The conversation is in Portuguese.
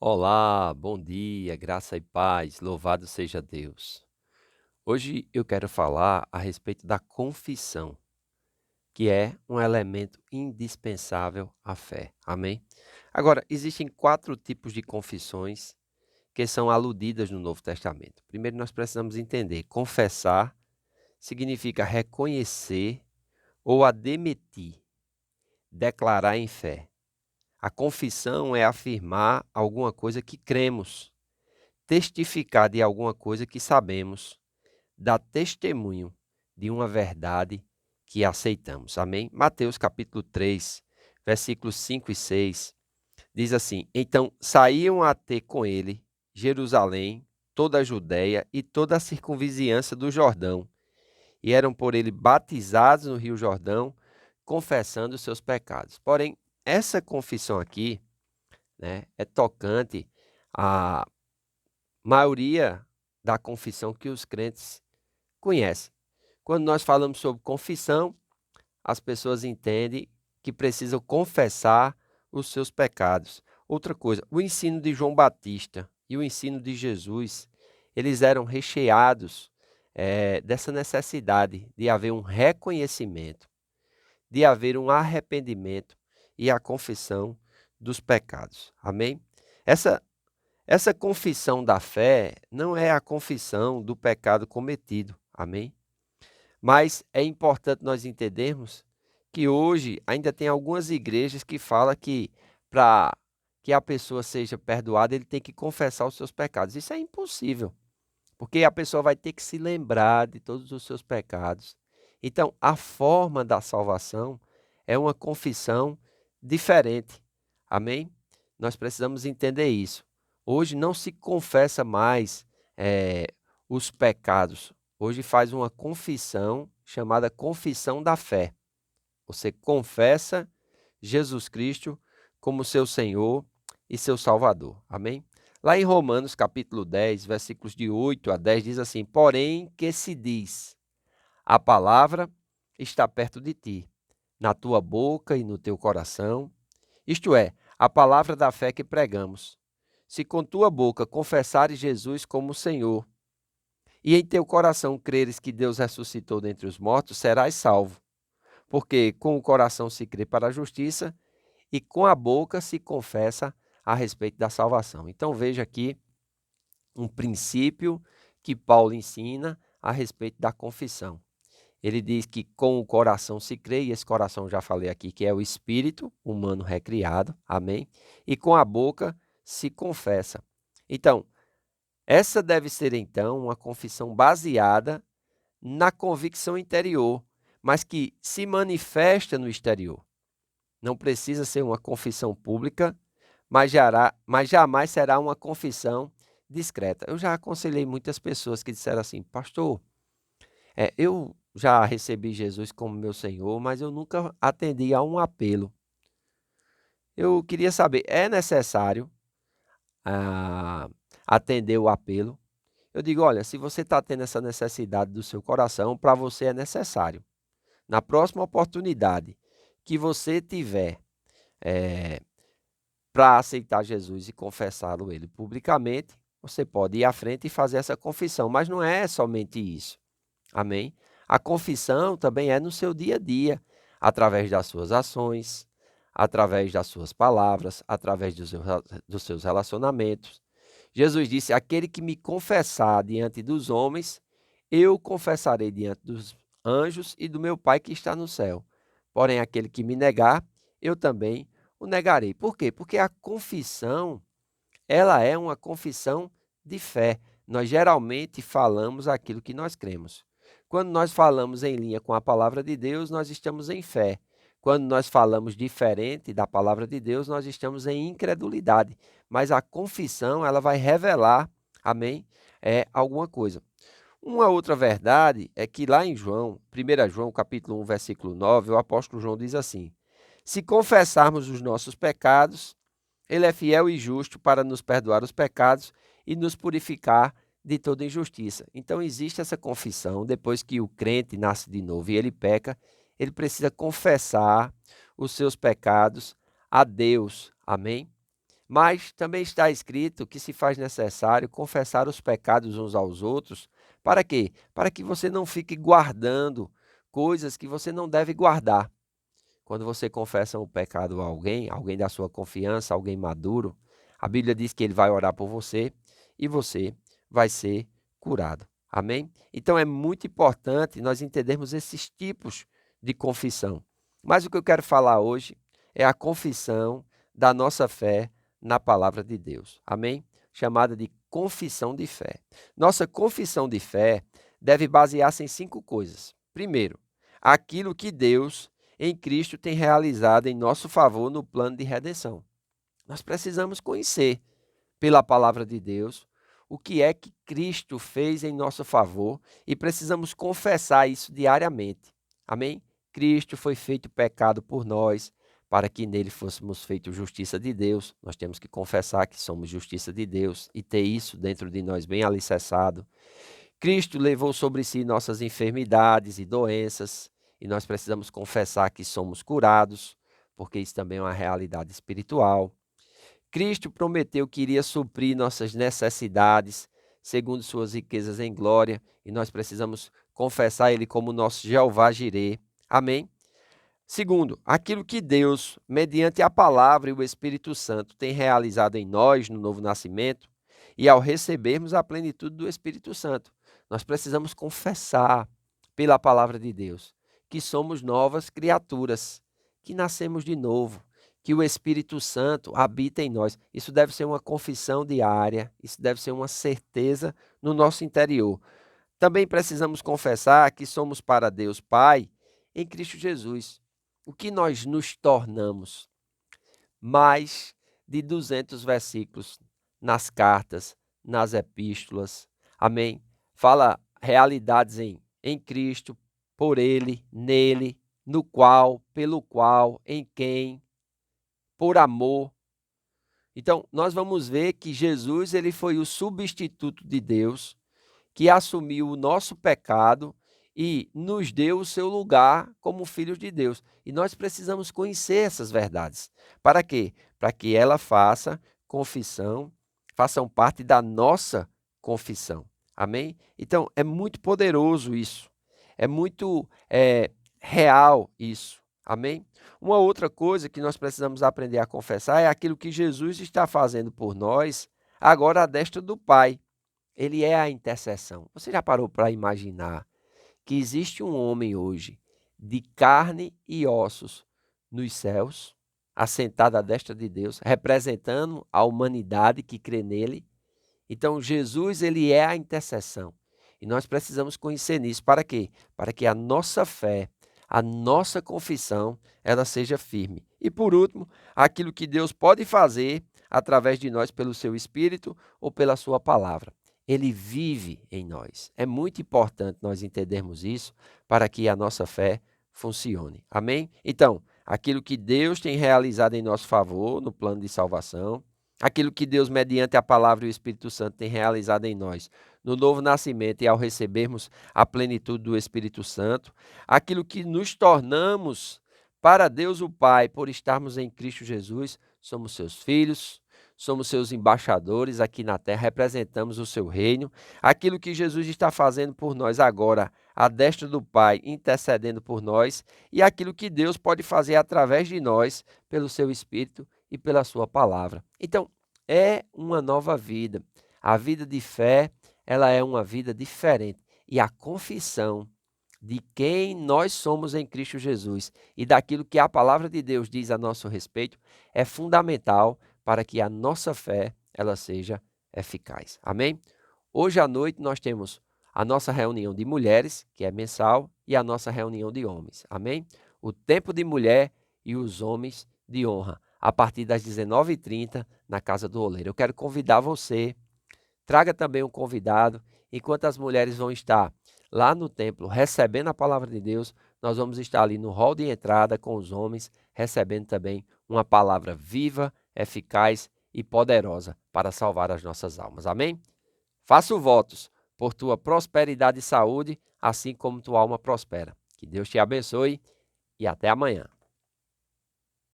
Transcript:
Olá, bom dia, graça e paz, louvado seja Deus. Hoje eu quero falar a respeito da confissão, que é um elemento indispensável à fé. Amém? Agora, existem quatro tipos de confissões que são aludidas no Novo Testamento. Primeiro, nós precisamos entender: confessar significa reconhecer ou admitir, declarar em fé. A confissão é afirmar alguma coisa que cremos, testificar de alguma coisa que sabemos, dar testemunho de uma verdade que aceitamos. Amém? Mateus capítulo 3, versículos 5 e 6, diz assim: Então saíam a ter com ele Jerusalém, toda a Judéia e toda a circunvizinhança do Jordão, e eram por ele batizados no rio Jordão, confessando os seus pecados. Porém, essa confissão aqui, né, é tocante a maioria da confissão que os crentes conhecem. Quando nós falamos sobre confissão, as pessoas entendem que precisam confessar os seus pecados. Outra coisa, o ensino de João Batista e o ensino de Jesus, eles eram recheados dessa necessidade de haver um reconhecimento, de haver um arrependimento e a confissão dos pecados. Amém? Essa essa confissão da fé não é a confissão do pecado cometido, amém? Mas é importante nós entendermos que hoje ainda tem algumas igrejas que falam que para que a pessoa seja perdoada, ele tem que confessar os seus pecados. Isso é impossível, porque a pessoa vai ter que se lembrar de todos os seus pecados. Então, a forma da salvação é uma confissão diferente, amém? Nós precisamos entender isso. Hoje não se confessa mais os pecados. Hoje faz uma confissão chamada confissão da fé. Você confessa Jesus Cristo como seu Senhor e seu Salvador. Amém? Lá em Romanos capítulo 10, versículos de 8 a 10, diz assim: Porém que se diz, a palavra está perto de ti, na tua boca e no teu coração, isto é, a palavra da fé que pregamos. Se com tua boca confessares Jesus como Senhor, e em teu coração creres que Deus ressuscitou dentre os mortos, serás salvo. Porque com o coração se crê para a justiça, e com a boca se confessa a respeito da salvação. Então veja aqui um princípio que Paulo ensina a respeito da confissão. Ele diz que com o coração se crê, e esse coração já falei aqui que é o espírito humano recriado, amém? E com a boca se confessa. Então, essa deve ser então uma confissão baseada na convicção interior, mas que se manifesta no exterior. Não precisa ser uma confissão pública, mas jamais será uma confissão discreta. Eu já aconselhei muitas pessoas que disseram assim: pastor, eu já recebi Jesus como meu Senhor, mas eu nunca atendi a um apelo. Eu queria saber, é necessário ah, atender o apelo? Eu digo, olha, se você está tendo essa necessidade do seu coração, para você é necessário. Na próxima oportunidade que você tiver para aceitar Jesus e confessá-lo ele publicamente, você pode ir à frente e fazer essa confissão, mas não é somente isso. Amém? A confissão também é no seu dia a dia, através das suas ações, através das suas palavras, através dos seus relacionamentos. Jesus disse: Aquele que me confessar diante dos homens, eu confessarei diante dos anjos e do meu Pai que está no céu. Porém, aquele que me negar, eu também o negarei. Por quê? Porque a confissão, ela é uma confissão de fé. Nós geralmente falamos aquilo que nós cremos. Quando nós falamos em linha com a palavra de Deus, nós estamos em fé. Quando nós falamos diferente da palavra de Deus, nós estamos em incredulidade. Mas a confissão, ela vai revelar, amém, alguma coisa. Uma outra verdade é que lá em João, 1 João capítulo 1, versículo 9, o apóstolo João diz assim: Se confessarmos os nossos pecados, ele é fiel e justo para nos perdoar os pecados e nos purificar de toda injustiça. Então existe essa confissão, depois que o crente nasce de novo e ele peca, ele precisa confessar os seus pecados a Deus. Amém? Mas também está escrito que se faz necessário confessar os pecados uns aos outros. Para quê? Para que você não fique guardando coisas que você não deve guardar. Quando você confessa o pecado a alguém, alguém da sua confiança, alguém maduro, a Bíblia diz que ele vai orar por você e você vai ser curado. Amém? Então é muito importante nós entendermos esses tipos de confissão. Mas o que eu quero falar hoje é a confissão da nossa fé na palavra de Deus. Amém? Chamada de confissão de fé. Nossa confissão de fé deve basear-se em 5 coisas. Primeiro, aquilo que Deus em Cristo tem realizado em nosso favor no plano de redenção. Nós precisamos conhecer, pela palavra de Deus, o que é que Cristo fez em nosso favor e precisamos confessar isso diariamente. Amém? Cristo foi feito pecado por nós, para que nele fôssemos feitos justiça de Deus. Nós temos que confessar que somos justiça de Deus e ter isso dentro de nós bem alicerçado. Cristo levou sobre si nossas enfermidades e doenças, e nós precisamos confessar que somos curados, porque isso também é uma realidade espiritual. Cristo prometeu que iria suprir nossas necessidades, segundo suas riquezas em glória, e nós precisamos confessar Ele como nosso Jeová Jireh. Amém? Segundo, aquilo que Deus, mediante a palavra e o Espírito Santo, tem realizado em nós no novo nascimento, e ao recebermos a plenitude do Espírito Santo, nós precisamos confessar pela palavra de Deus que somos novas criaturas, que nascemos de novo, que o Espírito Santo habita em nós. Isso deve ser uma confissão diária, isso deve ser uma certeza no nosso interior. Também precisamos confessar que somos para Deus Pai em Cristo Jesus. O que nós nos tornamos? Mais de 200 versículos nas cartas, nas epístolas. Amém? Fala realidades em Cristo, por Ele, nele, no qual, pelo qual, em quem, por amor. Então, nós vamos ver que Jesus ele foi o substituto de Deus, que assumiu o nosso pecado e nos deu o seu lugar como filhos de Deus. E nós precisamos conhecer essas verdades. Para quê? Para que ela façam parte da nossa confissão. Amém? Então, é muito poderoso isso. É muito real isso. Amém? Uma outra coisa que nós precisamos aprender a confessar é aquilo que Jesus está fazendo por nós, agora à destra do Pai. Ele é a intercessão. Você já parou para imaginar que existe um homem hoje de carne e ossos nos céus, assentado à destra de Deus, representando a humanidade que crê nele? Então, Jesus, ele é a intercessão. E nós precisamos conhecer nisso. Para quê? Para que a nossa fé, a nossa confissão, ela seja firme. E por último, aquilo que Deus pode fazer através de nós pelo seu Espírito ou pela sua palavra. Ele vive em nós. É muito importante nós entendermos isso para que a nossa fé funcione. Amém? Então, aquilo que Deus tem realizado em nosso favor no plano de salvação, aquilo que Deus, mediante a palavra e o Espírito Santo, tem realizado em nós no novo nascimento e ao recebermos a plenitude do Espírito Santo, aquilo que nos tornamos para Deus o Pai por estarmos em Cristo Jesus, somos seus filhos, somos seus embaixadores aqui na terra, representamos o seu reino. Aquilo que Jesus está fazendo por nós agora, à destra do Pai, intercedendo por nós, e aquilo que Deus pode fazer através de nós, pelo seu Espírito e pela sua palavra. Então, é uma nova vida. A vida de fé, ela é uma vida diferente. E a confissão de quem nós somos em Cristo Jesus e daquilo que a palavra de Deus diz a nosso respeito é fundamental para que a nossa fé ela seja eficaz. Amém? Hoje à noite nós temos a nossa reunião de mulheres, que é mensal, e a nossa reunião de homens. Amém? O tempo de mulher e os homens de honra, a partir das 19h30 na Casa do Oleiro. Eu quero convidar você, traga também um convidado, enquanto as mulheres vão estar lá no templo recebendo a palavra de Deus, nós vamos estar ali no hall de entrada com os homens, recebendo também uma palavra viva, eficaz e poderosa para salvar as nossas almas. Amém? Faço votos por tua prosperidade e saúde, assim como tua alma prospera. Que Deus te abençoe e até amanhã.